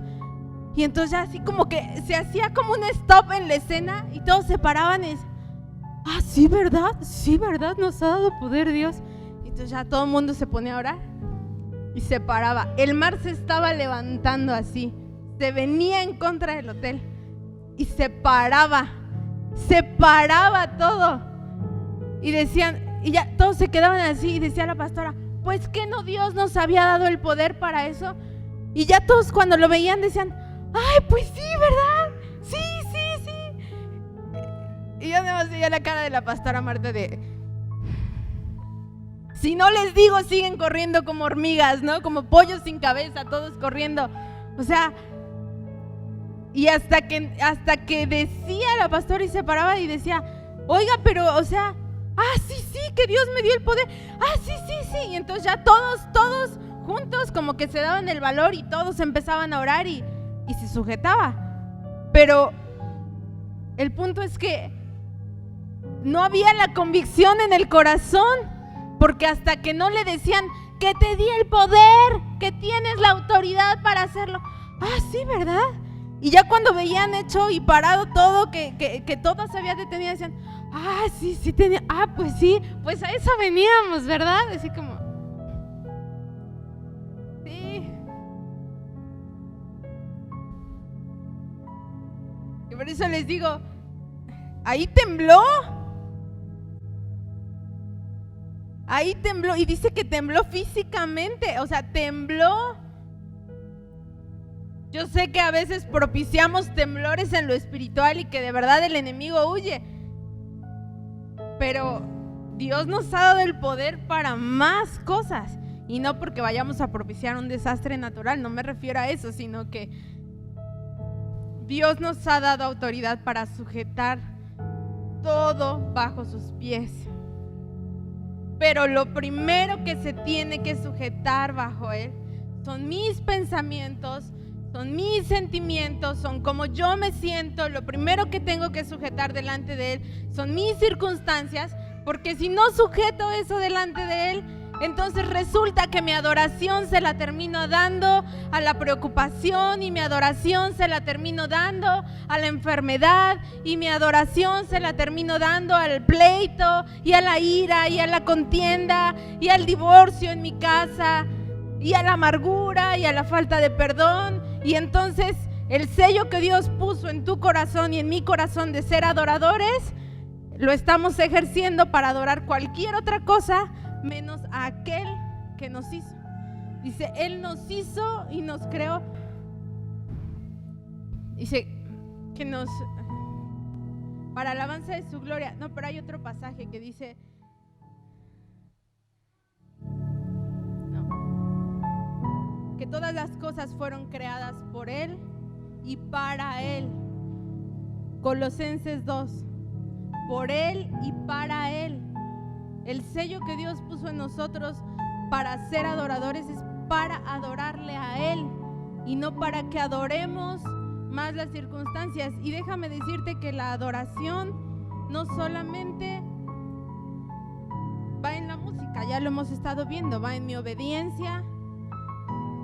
[SPEAKER 1] Y entonces ya así como que se hacía como un stop en la escena y todos se paraban y decían: sí, ¿verdad? Nos ha dado poder Dios. Y entonces ya todo el mundo se ponía a orar y se paraba. El mar se estaba levantando así, se venía en contra del hotel y se paraba todo. Y decían, y ya todos se quedaban así y decía la pastora: pues que no Dios nos había dado el poder para eso. Y ya todos cuando lo veían decían: pues sí, ¿verdad? Sí. Y yo nada más veía la cara de la pastora Marta de: si no les digo, siguen corriendo como hormigas, ¿no? Como pollos sin cabeza, todos corriendo. O sea, y hasta que decía la pastora y se paraba y decía: oiga, pero, o sea, sí, que Dios me dio el poder. Sí. Y entonces ya todos juntos como que se daban el valor y todos empezaban a orar y se sujetaba. Pero el punto es que no había la convicción en el corazón, porque hasta que no le decían: que te di el poder, que tienes la autoridad para hacerlo. Sí, ¿verdad? Y ya cuando veían hecho y parado todo, que todo se había detenido, decían: sí tenía, pues sí, pues a eso veníamos, ¿verdad? Así como, sí. Y por eso les digo, ahí tembló, y dice que tembló físicamente, o sea, tembló. Yo sé que a veces propiciamos temblores en lo espiritual y que de verdad el enemigo huye, pero Dios nos ha dado el poder para más cosas, y no porque vayamos a propiciar un desastre natural, no me refiero a eso, sino que Dios nos ha dado autoridad para sujetar todo bajo sus pies. Pero lo primero que se tiene que sujetar bajo Él son mis pensamientos, son mis sentimientos, son como yo me siento. Lo primero que tengo que sujetar delante de Él son mis circunstancias, porque si no sujeto eso delante de Él, entonces resulta que mi adoración se la termino dando a la preocupación, y mi adoración se la termino dando a la enfermedad, y mi adoración se la termino dando al pleito y a la ira y a la contienda y al divorcio en mi casa. y a la amargura y a la falta de perdón. Y entonces el sello que Dios puso en tu corazón y en mi corazón de ser adoradores, lo estamos ejerciendo para adorar cualquier otra cosa menos a aquel que nos hizo. Dice, Él nos hizo y nos creó. Dice que nos, para alabanza de su gloria. No, pero hay otro pasaje que dice, no, que todas las cosas fueron creadas por Él y para Él. Colosenses 2, por Él y para Él. El sello que Dios puso en nosotros para ser adoradores es para adorarle a Él y no para que adoremos más las circunstancias. Y déjame decirte que la adoración no solamente va en la música, ya lo hemos estado viendo, va en mi obediencia,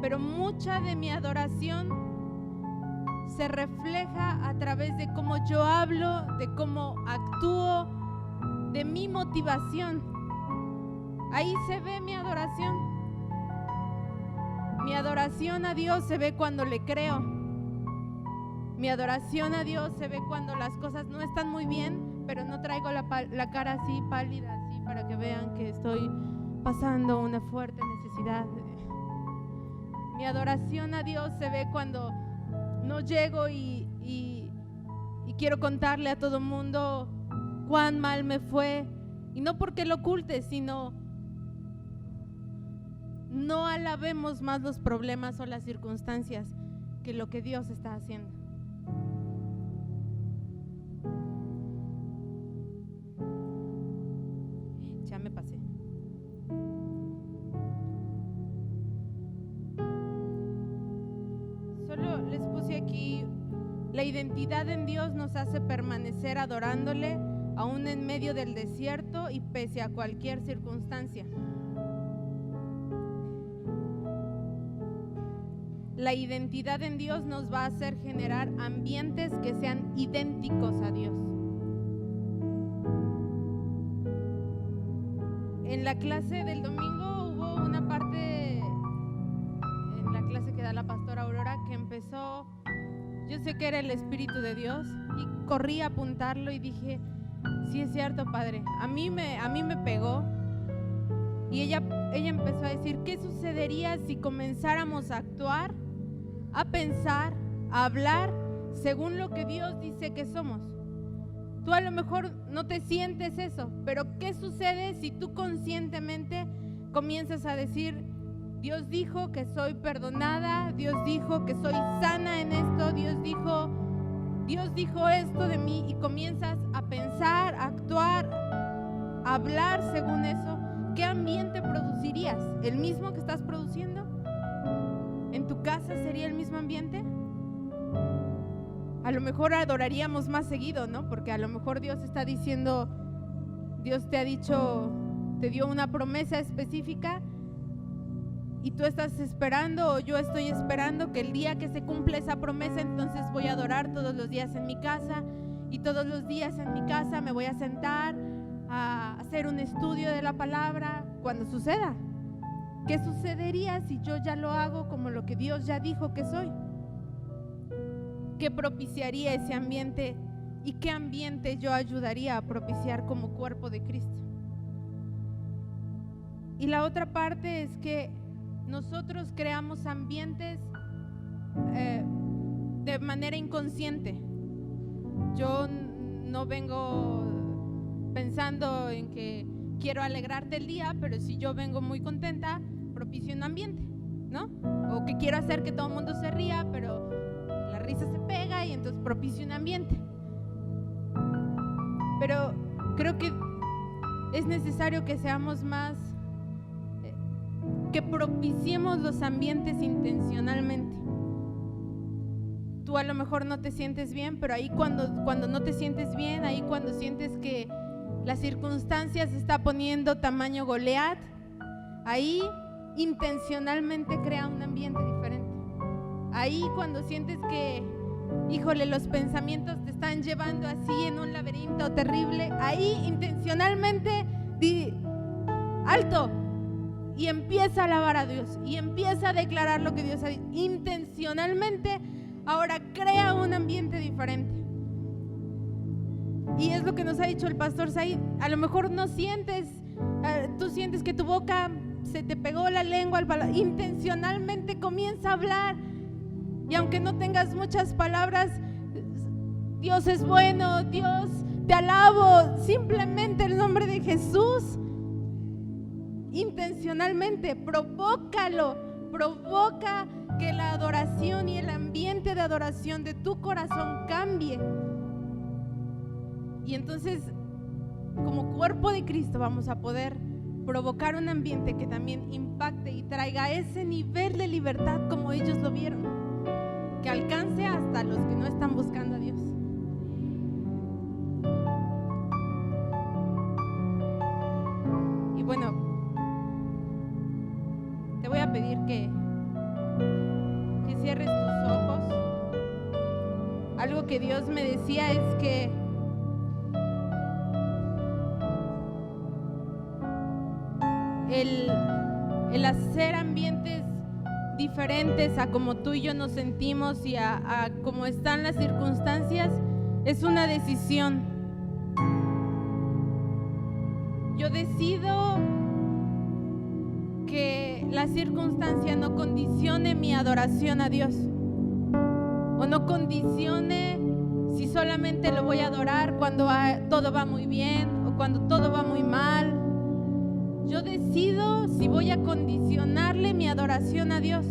[SPEAKER 1] pero mucha de mi adoración se refleja a través de cómo yo hablo, de cómo actúo, de mi motivación. Ahí se ve mi adoración. Mi adoración a Dios se ve cuando le creo. Mi adoración a Dios se ve cuando las cosas no están muy bien, pero no traigo la cara así pálida, así para que vean que estoy pasando una fuerte necesidad. Mi adoración a Dios se ve cuando no llego y quiero contarle a todo el mundo cuán mal me fue, y no porque lo oculte, sino no alabemos más los problemas o las circunstancias que lo que Dios está haciendo. Ya me pasé. Solo les puse aquí, la identidad en Dios nos hace permanecer adorándole aún en medio del desierto y pese a cualquier circunstancia. La identidad en Dios nos va a hacer generar ambientes que sean idénticos a Dios. En la clase del domingo hubo una parte, en la clase que da la pastora Aurora, que empezó, yo sé que era el Espíritu de Dios, y corrí a apuntarlo y dije, sí es cierto, Padre, a mí me pegó. Y ella empezó a decir, ¿qué sucedería si comenzáramos a actuar, a pensar, a hablar según lo que Dios dice que somos? Tú a lo mejor no te sientes eso, pero ¿qué sucede si tú conscientemente comienzas a decir, Dios dijo que soy perdonada, Dios dijo que soy sana en esto, Dios dijo esto de mí, y comienzas a pensar, a actuar, a hablar según eso? ¿Qué ambiente producirías? ¿El mismo que estás produciendo? ¿En tu casa sería el mismo ambiente? A lo mejor adoraríamos más seguido, ¿no? Porque a lo mejor Dios está diciendo, Dios te ha dicho, te dio una promesa específica y tú estás esperando, o yo estoy esperando que el día que se cumpla esa promesa, entonces voy a adorar todos los días en mi casa, y todos los días en mi casa me voy a sentar a hacer un estudio de la palabra cuando suceda. ¿Qué sucedería si yo ya lo hago como lo que Dios ya dijo que soy? ¿Qué propiciaría ese ambiente y qué ambiente yo ayudaría a propiciar como cuerpo de Cristo? Y la otra parte es que nosotros creamos ambientes de manera inconsciente. Yo no vengo pensando en que quiero alegrarte el día, pero si yo vengo muy contenta, propicio un ambiente, ¿no? O que quiero hacer que todo el mundo se ría, pero la risa se pega y entonces propicio un ambiente. Pero creo que es necesario que seamos más, que propiciemos los ambientes intencionalmente. Tú a lo mejor no te sientes bien, pero ahí cuando no te sientes bien, ahí cuando sientes que la circunstancia se está poniendo tamaño Goliat, ahí intencionalmente crea un ambiente diferente. Ahí cuando sientes que, híjole, los pensamientos te están llevando así en un laberinto terrible, ahí intencionalmente di, alto, y empieza a alabar a Dios y empieza a declarar lo que Dios ha dicho. Intencionalmente, ahora crea un ambiente diferente. Y es lo que nos ha dicho el pastor Said. A lo mejor no sientes, tú sientes que tu boca se te pegó la lengua al paladar. Intencionalmente comienza a hablar. Y aunque no tengas muchas palabras, Dios es bueno, Dios te alabo, simplemente el nombre de Jesús. Intencionalmente, provócalo, provoca que la adoración y el ambiente de adoración de tu corazón cambie. Y entonces, como cuerpo de Cristo, vamos a poder provocar un ambiente que también impacte y traiga ese nivel de libertad como ellos lo vieron, que alcance hasta los que no están buscando a Dios. Y bueno, te voy a pedir que cierres tus ojos. Algo que Dios me decía es que el hacer ambientes diferentes a como tú y yo nos sentimos y a cómo están las circunstancias es una decisión. Yo decido que la circunstancia no condicione mi adoración a Dios, o no condicione si solamente lo voy a adorar cuando todo va muy bien o cuando todo va muy mal. Yo decido si voy a condicionarle mi adoración a Dios,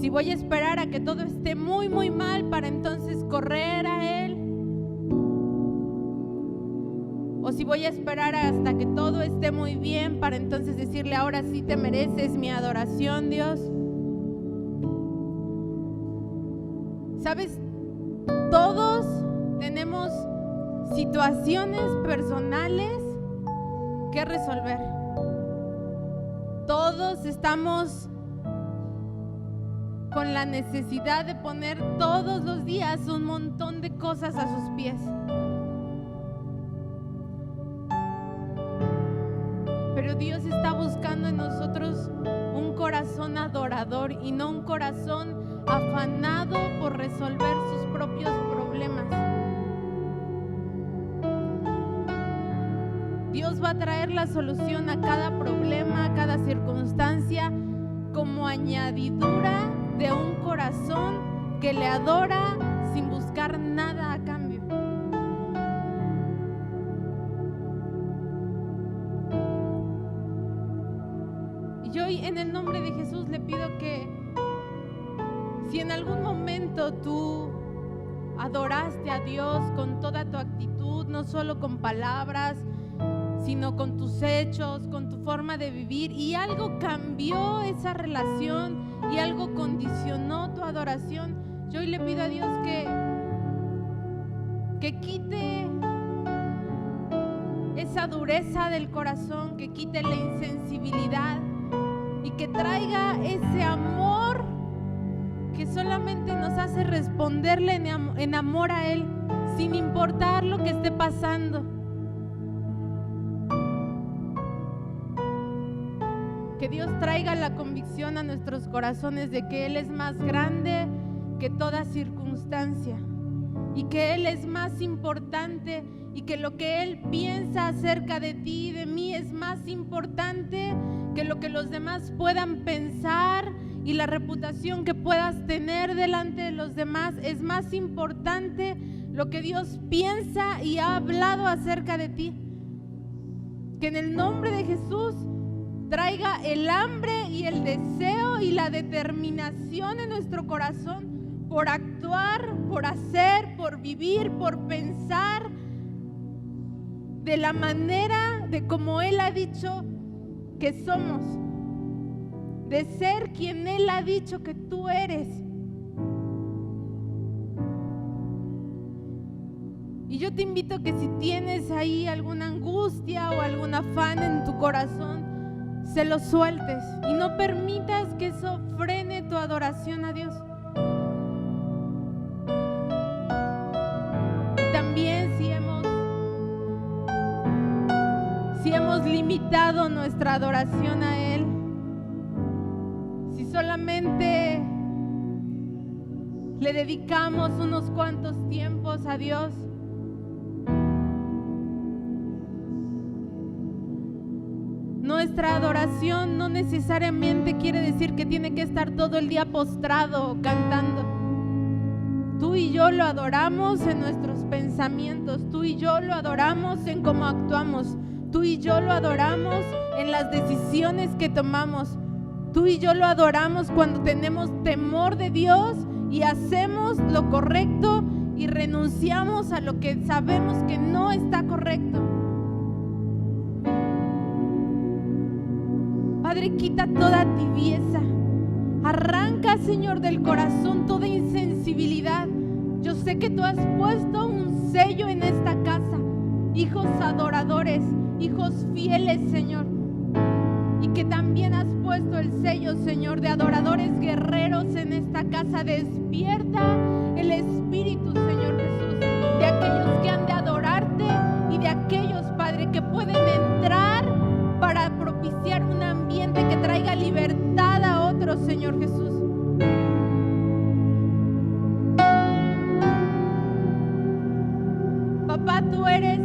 [SPEAKER 1] si voy a esperar a que todo esté muy muy mal para entonces correr a Él, o si voy a esperar hasta que todo esté muy bien para entonces decirle: ahora sí te mereces mi adoración, Dios. ¿Sabes? Todos tenemos situaciones personales que resolver. Todos estamos con la necesidad de poner todos los días un montón de cosas a sus pies. Pero Dios está buscando en nosotros un corazón adorador y no un corazón afanado por resolver sus propios problemas. Dios va a traer la solución a cada problema, a cada circunstancia, como añadidura de un corazón que le adora sin buscar nada a cambio. Y hoy, en el nombre de Jesús, le pido que si en algún momento tú adoraste a Dios con toda tu actitud, no solo con palabras, sino con tus hechos, con tu forma de vivir, y algo cambió esa relación y algo condicionó tu adoración, yo hoy le pido a Dios que quite esa dureza del corazón, que quite la insensibilidad y que traiga ese amor que solamente nos hace responderle en amor a Él, sin importar lo que esté pasando. Que Dios traiga la convicción a nuestros corazones de que Él es más grande que toda circunstancia y que Él es más importante, y que lo que Él piensa acerca de ti y de mí es más importante que lo que los demás puedan pensar, y la reputación que puedas tener delante de los demás es más importante lo que Dios piensa y ha hablado acerca de ti. Que en el nombre de Jesús traiga el hambre y el deseo y la determinación en nuestro corazón por actuar, por hacer, por vivir, por pensar de la manera de como Él ha dicho que somos, de ser quien Él ha dicho que tú eres. Y yo te invito que si tienes ahí alguna angustia o algún afán en tu corazón, se lo sueltes y no permitas que eso frene tu adoración a Dios. Y también si hemos limitado nuestra adoración a Él, si solamente le dedicamos unos cuantos tiempos a Dios, nuestra adoración no necesariamente quiere decir que tiene que estar todo el día postrado o cantando. Tú y yo lo adoramos en nuestros pensamientos, tú y yo lo adoramos en cómo actuamos, tú y yo lo adoramos en las decisiones que tomamos, tú y yo lo adoramos cuando tenemos temor de Dios y hacemos lo correcto y renunciamos a lo que sabemos que no está correcto. Padre, quita toda tibieza. Arranca, Señor, del corazón toda insensibilidad. Yo sé que tú has puesto un sello en esta casa. Hijos adoradores, hijos fieles, Señor. Y que también has puesto el sello, Señor, de adoradores guerreros en esta casa. Despierta el espíritu, Señor Jesús, de aquellos que han de adorarte y de aquellos, Padre, que pueden entrar para propiciar un ambiente que traiga libertad a otros, Señor Jesús. Papá, tú eres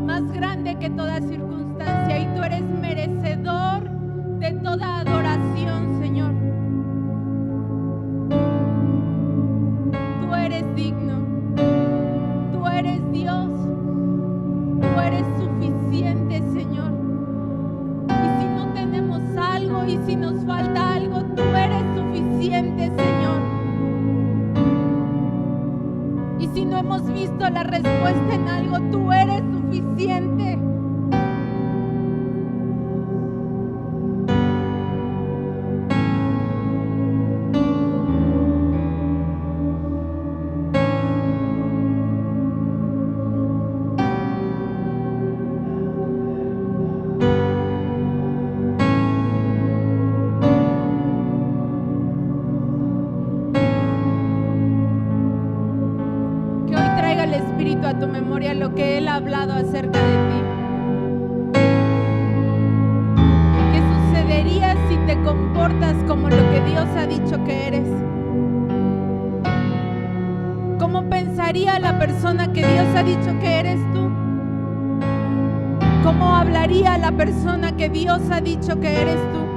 [SPEAKER 1] más grande que toda circunstancia y tú eres merecedor de toda adoración, Señor. Tú eres digno, tú eres Dios, tú eres suficiente, Señor. Y si no tenemos algo y si nos falta algo, tú eres suficiente, Señor. Y si no hemos visto la respuesta en algo, tú eres suficiente. A tu memoria lo que Él ha hablado acerca de ti. ¿Qué sucedería si te comportas como lo que Dios ha dicho que eres? ¿Cómo pensaría la persona que Dios ha dicho que eres tú? ¿Cómo hablaría la persona que Dios ha dicho que eres tú?